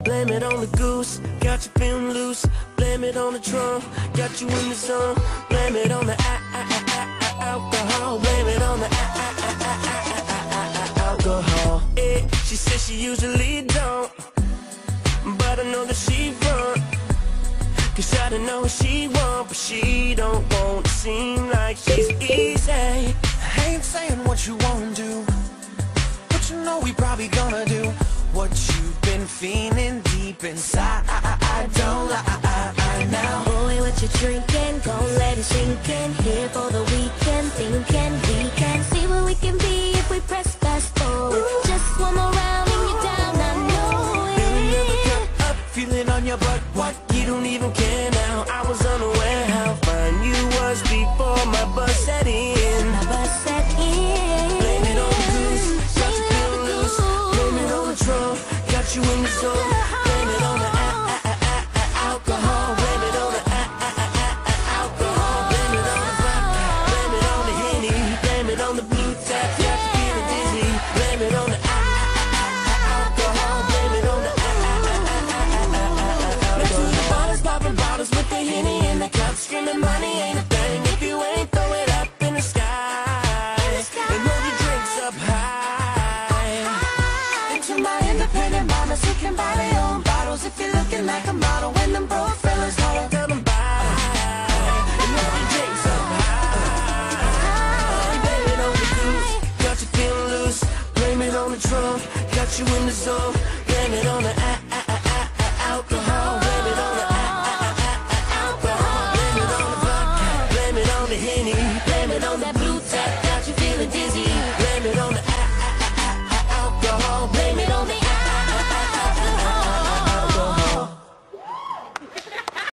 Blame it on the goose, got you feeling loose. Blame it on the trunk, got you in the zone. Blame it on the alcohol. Blame it on the alcohol. She says she usually don't, but I know that she won't. Cause I don't know what she want, but she don't want to seem like she's easy. I ain't saying what you wanna do, but you know we probably gonna do what you've been feeling deep inside. I don't lie now. Boy, what you drinking? Gon' let it sink in. Here for the weekend, thinking we can see what we can be if we press fast forward. Just one more round and you're down, I know Filling another it. cup up, feeling on your butt. What? You don't even care now. I was unaware how fine you was before my buzz set in. My bus set in. Blame it on the goose, got you feeling loose. Blame it on the trunk, got you in the zone. Blame it on the alcohol. Blame it on the alcohol. Blame it on the vodka. Blame it on the Henny. Blame it on the blue tap, got you feeling dizzy. Blame it on the alcohol. Blame it on the bottles, popping bottles with the Henny in the cup, screaming money ain't a thing if you ain't throw it up in the sky. And hold your drinks up high. Into my independent mamas who can buy their own bottles. If you're looking like a model when them broke fellas holler, Coming by. And hold your drinks up high. Blame it on the goose, got you feeling loose. Blame it on the trunk, got you in the zone.